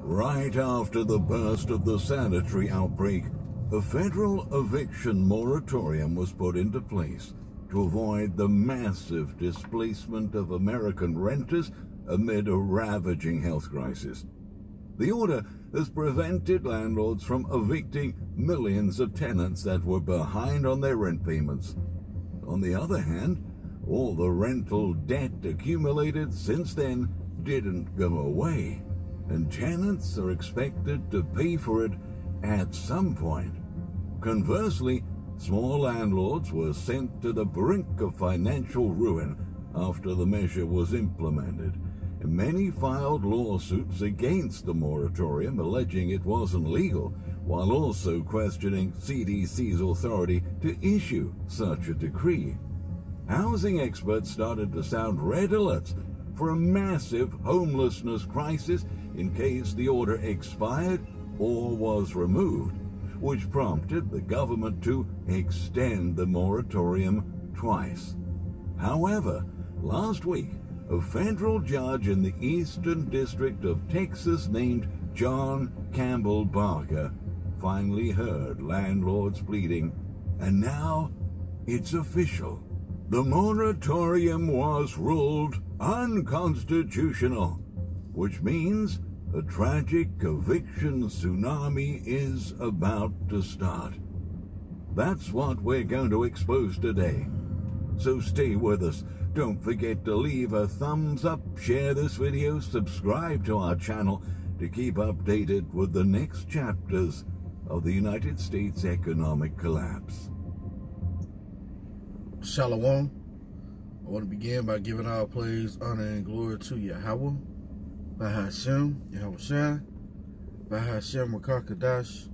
Right after the burst of the sanitary outbreak, a federal eviction moratorium was put into place to avoid the massive displacement of American renters amid a ravaging health crisis. The order has prevented landlords from evicting millions of tenants that were behind on their rent payments. On the other hand, all the rental debt accumulated since then didn't go away, and tenants are expected to pay for it at some point. Conversely, small landlords were sent to the brink of financial ruin after the measure was implemented. Many filed lawsuits against the moratorium, alleging it wasn't legal, while also questioning CDC's authority to issue such a decree. Housing experts started to sound red alerts for a massive homelessness crisis in case the order expired or was removed, which prompted the government to extend the moratorium twice. However, last week, a federal judge in the Eastern District of Texas named John Campbell Barker finally heard landlords pleading, and now it's official. The moratorium was ruled unconstitutional, which means a tragic eviction tsunami is about to start. That's what we're going to expose today. So stay with us. Don't forget to leave a thumbs up, share this video, subscribe to our channel to keep updated with the next chapters of the United States economic collapse. Shalom. I want to begin by giving all praise, honor, and glory to Yahweh, Bahashem, Yahushua, Bahashem, Rakakadash.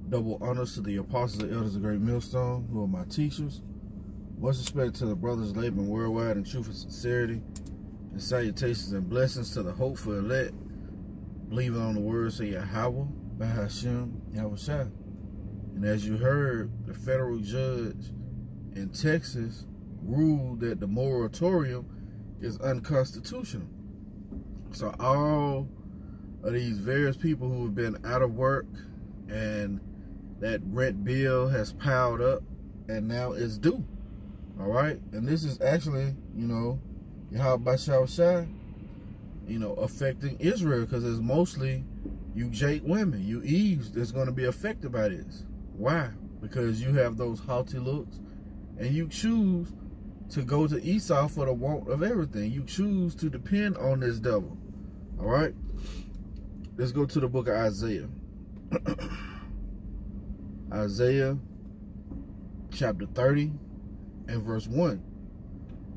Double honors to the apostles and elders of Great Millstone, who are my teachers. Much respect to the brothers laboring worldwide in truth and sincerity, and salutations and blessings to the hopeful elect, believing on the words of Yahweh, Bahashem, Yahushua. And as you heard, the federal judge in Texas ruled that the moratorium is unconstitutional. So all of these various people who have been out of work and that rent bill has piled up and now it's due. All right, and this is actually, Yahweh Shai, affecting Israel, because it's mostly you Jake women, you Eves that's going to be affected by this. Why? Because you have those haughty looks, and you choose to go to Esau for the want of everything. You choose to depend on this devil. All right, let's go to the book of Isaiah. Isaiah chapter 30. And verse 1,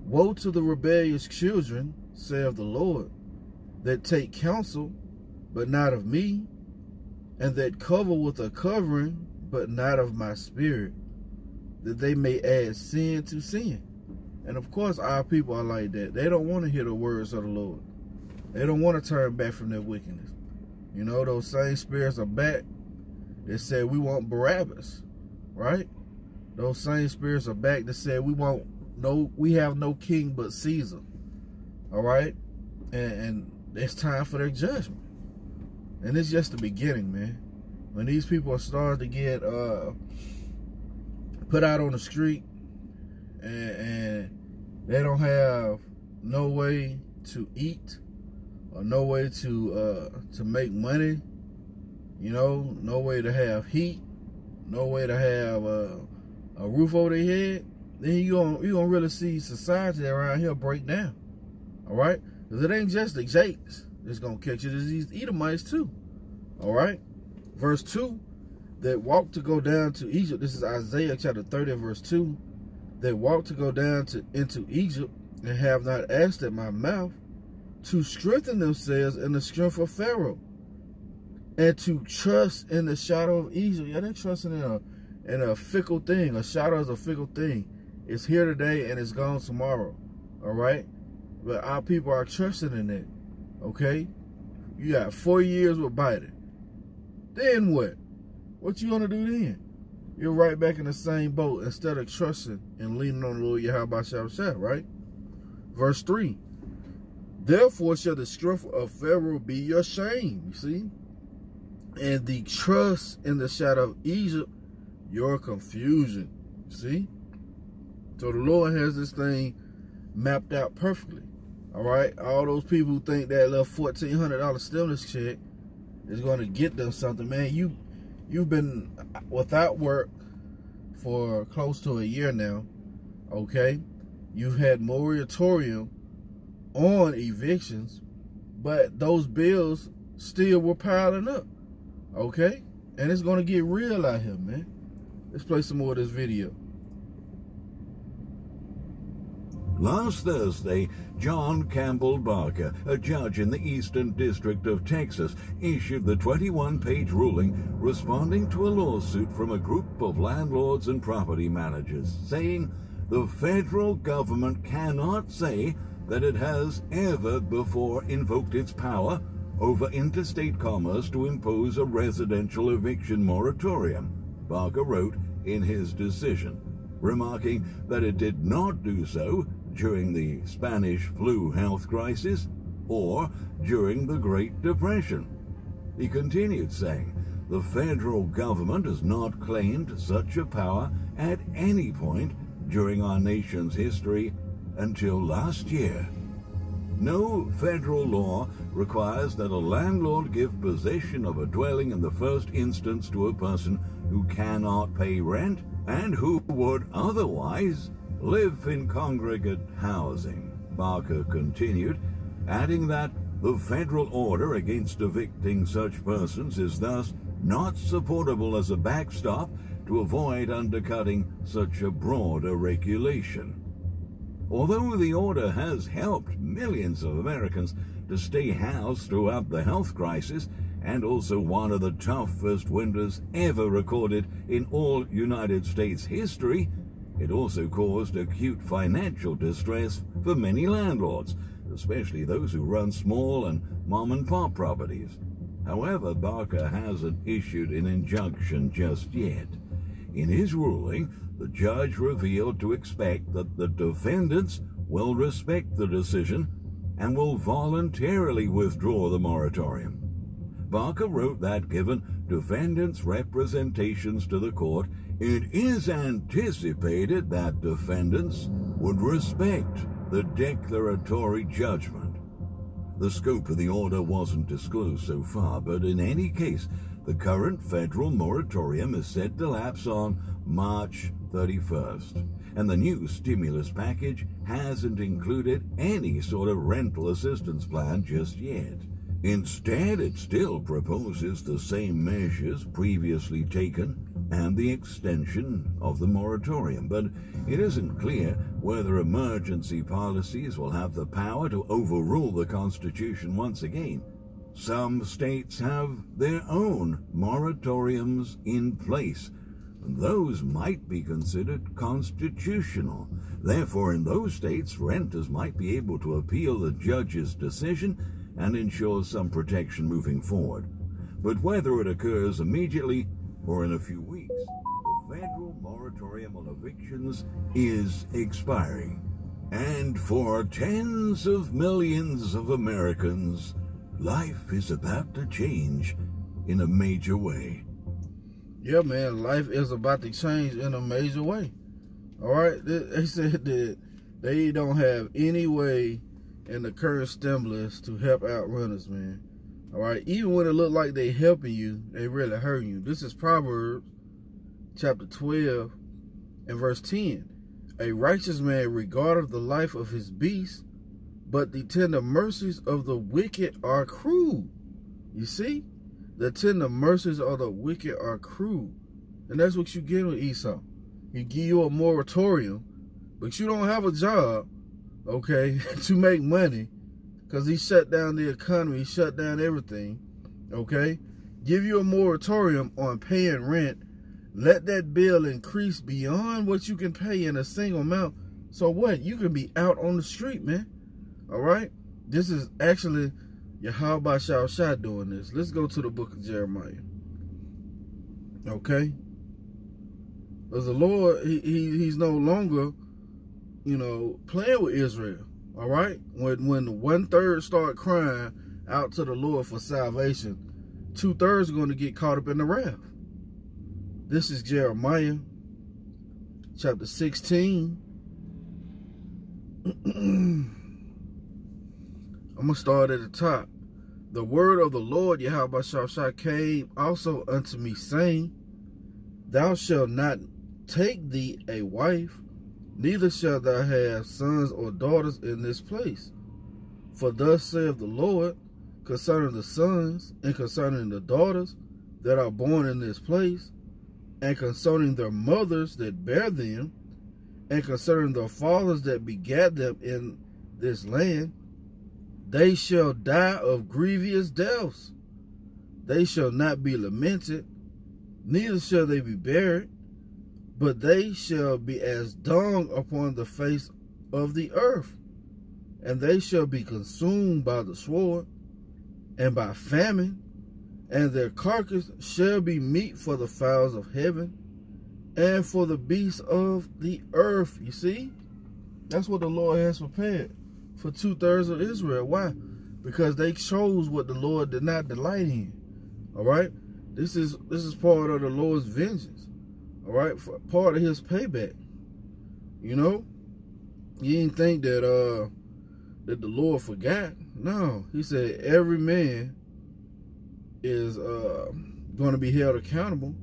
woe to the rebellious children, saith the Lord, that take counsel, but not of me, and that cover with a covering, but not of my spirit, that they may add sin to sin. And of course, our people are like that. They don't want to hear the words of the Lord. They don't want to turn back from their wickedness. Those same spirits are back that said we want Barabbas, right? Those same spirits are back that said we have no king but Caesar. All right? And it's time for their judgment. And it's just the beginning, man. When these people are starting to get put out on the street and they don't have no way to eat or no way to make money, no way to have heat, no way to have a roof over their head, then you gonna really see society around here break down. All right? Because it ain't just the Jakes that's gonna catch you. There's these Edomites too. All right? Verse 2, that walk to go down to Egypt. This is Isaiah chapter 30, verse 2. They walk to go down into Egypt and have not asked at my mouth to strengthen themselves in the strength of Pharaoh and to trust in the shadow of Egypt. Yeah, they're trusting in a fickle thing. A shadow is a fickle thing. It's here today and it's gone tomorrow. All right? But our people are trusting in it. Okay? You got 4 years with Biden. Then what? What you gonna do then? You're right back in the same boat instead of trusting and leaning on the Lord Yahweh Shai, right? Verse 3. Therefore shall the strength of Pharaoh be your shame, you see? And the trust in the shadow of Egypt, your confusion, you see? So the Lord has this thing mapped out perfectly, all right? All those people who think that little $1,400 stimulus check is going to get them something, man. You've been without work for close to a year now, okay? You've had moratorium on evictions, but those bills still were piling up, okay? And it's going to get real out here, man. Let's play some more of this video. Last Thursday, John Campbell Barker, a judge in the Eastern District of Texas, issued the 21-page ruling responding to a lawsuit from a group of landlords and property managers, saying the federal government cannot say that it has ever before invoked its power over interstate commerce to impose a residential eviction moratorium, Barker wrote in his decision, remarking that it did not do so during the Spanish flu health crisis or during the Great Depression. He continued saying, the federal government has not claimed such a power at any point during our nation's history until last year. No federal law requires that a landlord give possession of a dwelling in the first instance to a person who cannot pay rent and who would otherwise live in congregate housing, Barker continued, adding that the federal order against evicting such persons is thus not supportable as a backstop to avoid undercutting such a broader regulation. Although the order has helped millions of Americans to stay housed throughout the health crisis and also one of the toughest winters ever recorded in all United States history, it also caused acute financial distress for many landlords, especially those who run small and mom-and-pop properties. However, Barker hasn't issued an injunction just yet. In his ruling, the judge revealed to expect that the defendants will respect the decision and will voluntarily withdraw the moratorium. Barker wrote that given defendants' representations to the court, it is anticipated that defendants would respect the declaratory judgment. The scope of the order wasn't disclosed so far, but in any case, the current federal moratorium is set to lapse on March 31st, and the new stimulus package hasn't included any sort of rental assistance plan just yet. Instead, it still proposes the same measures previously taken and the extension of the moratorium, but it isn't clear whether emergency policies will have the power to overrule the Constitution once again. Some states have their own moratoriums in place, and those might be considered constitutional. Therefore, in those states, renters might be able to appeal the judge's decision and ensure some protection moving forward. But whether it occurs immediately or in a few weeks, the federal moratorium on evictions is expiring. And for tens of millions of Americans, life is about to change in a major way. Yeah, man, life is about to change in a major way. All right, they said that they don't have any way in the current stimulus to help out renters, man. All right, even when it look like they helping you, they really hurting you. This is Proverbs chapter 12 and verse 10. A righteous man regardeth the life of his beast, but the tender mercies of the wicked are cruel. You see? The tender mercies of the wicked are cruel. And that's what you get with Esau. He give you a moratorium, but you don't have a job, okay, to make money, because he shut down the economy, he shut down everything, okay? Give you a moratorium on paying rent. Let that bill increase beyond what you can pay in a single month. So what? You can be out on the street, man. All right? This is actually Yahweh Shah doing this. Let's go to the book of Jeremiah. Okay? Because the Lord, he's no longer, you know, playing with Israel. All right? When the 1/3 start crying out to the Lord for salvation, 2/3 are going to get caught up in the wrath. This is Jeremiah chapter 16. I'm going to start at the top. The word of the Lord Yahweh Shah came also unto me, saying, Thou shalt not take thee a wife, neither shalt thou have sons or daughters in this place. For thus saith the Lord, concerning the sons and concerning the daughters that are born in this place, and concerning their mothers that bear them, and concerning their fathers that begat them in this land, they shall die of grievous deaths. They shall not be lamented, neither shall they be buried, but they shall be as dung upon the face of the earth, and they shall be consumed by the sword and by famine, and their carcass shall be meat for the fowls of heaven and for the beasts of the earth. You see? That's what the Lord has prepared for 2/3 of Israel. Why? Because they chose what the Lord did not delight in. All right? This is part of the Lord's vengeance. All right? Part of his payback. You know? You didn't think that that the Lord forgot. No. He said every man is going to be held accountable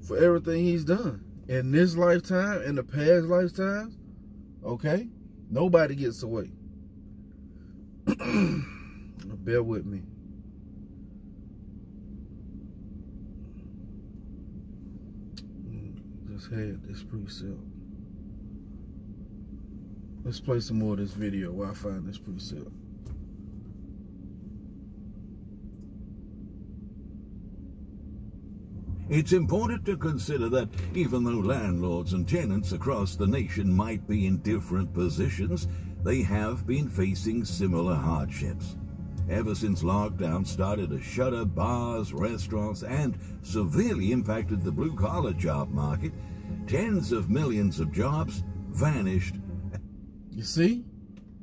for everything he's done in this lifetime, in the past lifetimes. Okay? Nobody gets away. Bear with me. Just had this precept. Let's play some more of this video while I find this precept. It's important to consider that even though landlords and tenants across the nation might be in different positions, they have been facing similar hardships. Ever since lockdown started to shutter bars, restaurants, and severely impacted the blue-collar job market, tens of millions of jobs vanished. You see?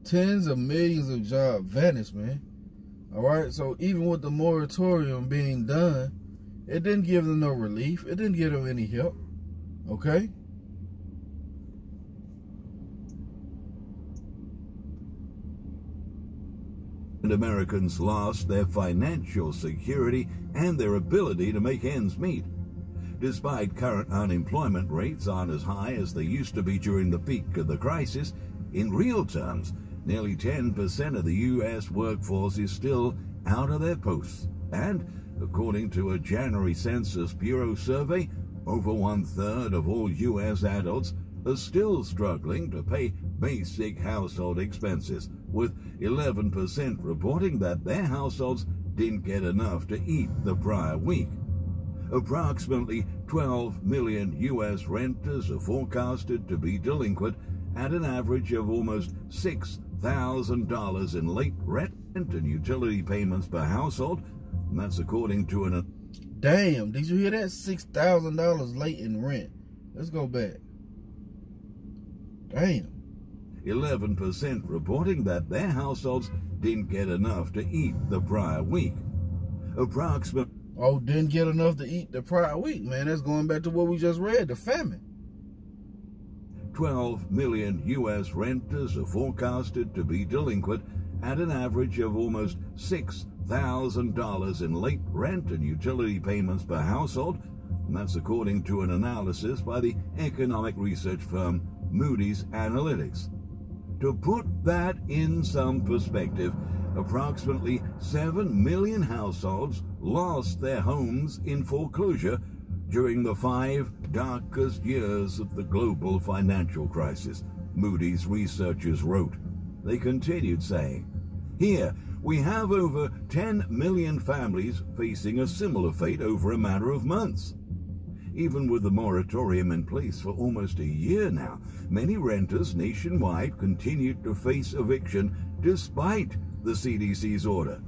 Tens of millions of jobs vanished, man. All right? So even with the moratorium being done, it didn't give them no relief. It didn't give them any help. Okay? And Americans lost their financial security and their ability to make ends meet. Despite current unemployment rates aren't as high as they used to be during the peak of the crisis, in real terms, nearly 10% of the U.S. workforce is still out of their posts. And according to a January Census Bureau survey, over 1/3 of all U.S. adults are still struggling to pay basic household expenses, with 11% reporting that their households didn't get enough to eat the prior week. Approximately 12 million U.S. renters are forecasted to be delinquent at an average of almost $6,000 in late rent and utility payments per household. And that's according to an... Damn, did you hear that? $6,000 late in rent. Let's go back. Damn. 11% reporting that their households didn't get enough to eat the prior week. Approximately... Oh, didn't get enough to eat the prior week, man. That's going back to what we just read, the famine. 12 million U.S. renters are forecasted to be delinquent at an average of almost $6,000 in late rent and utility payments per household, and that's according to an analysis by the economic research firm Moody's Analytics. To put that in some perspective, approximately 7 million households lost their homes in foreclosure during the 5 darkest years of the global financial crisis, Moody's researchers wrote. They continued saying, "Here, we have over 10 million families facing a similar fate over a matter of months." Even with the moratorium in place for almost a year now, many renters nationwide continued to face eviction despite the CDC's order.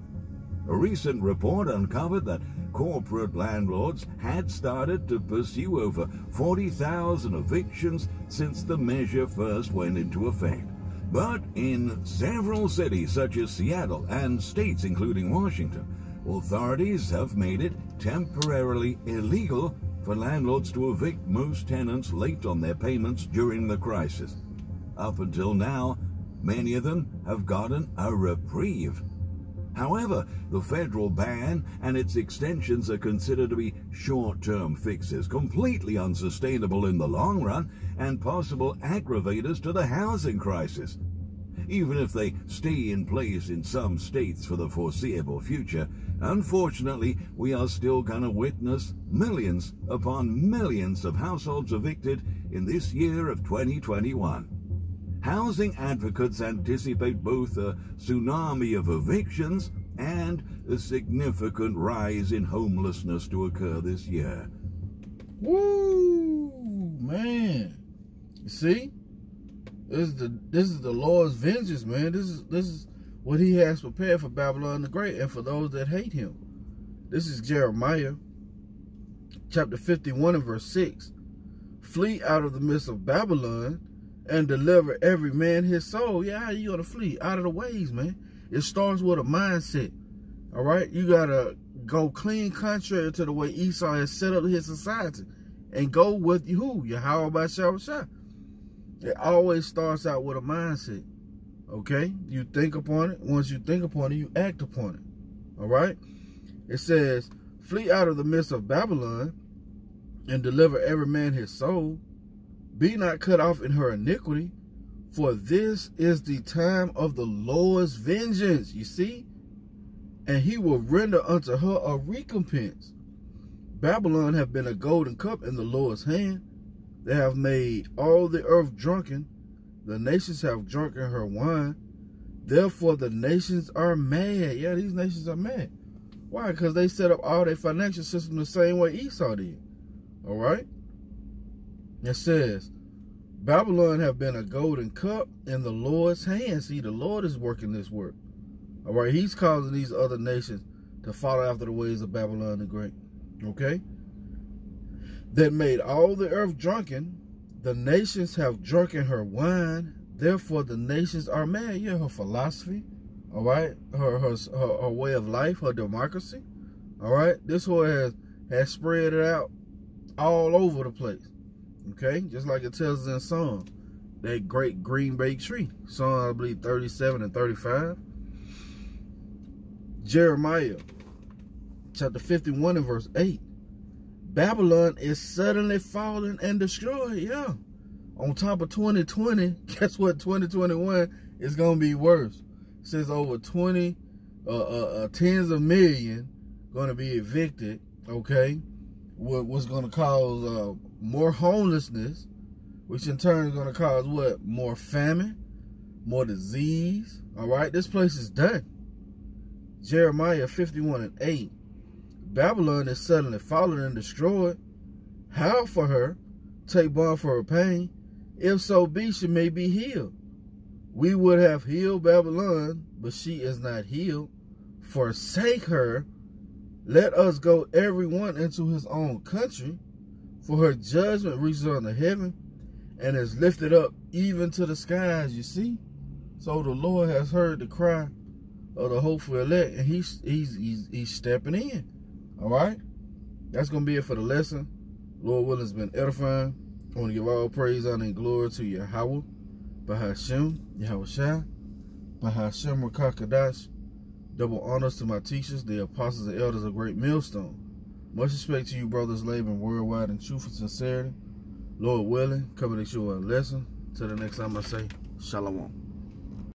A recent report uncovered that corporate landlords had started to pursue over 40,000 evictions since the measure first went into effect. But in several cities such as Seattle and states including Washington, authorities have made it temporarily illegal for landlords to evict most tenants late on their payments during the crisis. Up until now, many of them have gotten a reprieve. However, the federal ban and its extensions are considered to be short-term fixes, completely unsustainable in the long run, and possible aggravators to the housing crisis. Even if they stay in place in some states for the foreseeable future, unfortunately, we are still going to witness millions upon millions of households evicted in this year of 2021. Housing advocates anticipate both a tsunami of evictions and a significant rise in homelessness to occur this year. Woo, man! You see, this is the Lord's vengeance, man. This is what He has prepared for Babylon the Great and for those that hate Him. This is Jeremiah, chapter 51 and verse 6. Flee out of the midst of Babylon and deliver every man his soul. Yeah, how you gonna flee? Out of the ways, man. It starts with a mindset. All right? You gotta go clean contrary to the way Esau has set up his society. And go with who? Yahweh by Shah. It always starts out with a mindset. Okay? You think upon it. Once you think upon it, you act upon it. All right? It says, flee out of the midst of Babylon and deliver every man his soul. Be not cut off in her iniquity, for this is the time of the Lord's vengeance, you see? And He will render unto her a recompense. Babylon have been a golden cup in the Lord's hand. They have made all the earth drunken. The nations have drunken her wine. Therefore the nations are mad. Yeah, these nations are mad. Why? Because they set up all their financial system the same way Esau did. All right? It says, Babylon have been a golden cup in the Lord's hand. See, the Lord is working this work. All right, He's causing these other nations to follow after the ways of Babylon the Great. Okay? That made all the earth drunken. The nations have drunken her wine. Therefore, the nations are mad. Yeah, her philosophy. All right? Her way of life, her democracy. All right? This whore has spread it out all over the place. Okay, just like it tells us in Psalm, that great green bay tree. Psalm, I believe, 37 and 35. Jeremiah, chapter 51 and verse 8. Babylon is suddenly fallen and destroyed. Yeah. On top of 2020, guess what? 2021 is going to be worse. It says over 20, tens of million going to be evicted. Okay. What's going to cause more homelessness, which in turn is going to cause what? More famine, more disease. All right, this place is done. Jeremiah 51 and 8. Babylon is suddenly fallen and destroyed. Howl for her, take bond for her pain. If so be, she may be healed. We would have healed Babylon, but she is not healed. Forsake her. Let us go every one into his own country, for her judgment reaches unto heaven and is lifted up even to the skies, you see? So the Lord has heard the cry of the hopeful elect, and he's stepping in. All right? That's going to be it for the lesson. Lord willing, it's been edifying. I want to give all praise, honor, and glory to Yahweh, Bahashem, Yahweh Shai, Bahashem Rakakadash. Double honors to my teachers, the apostles and elders of Great Millstone. Much respect to you, brothers, laboring worldwide in truth and sincerity. Lord willing, coming to you a lesson. Till the next time I say, Shalom.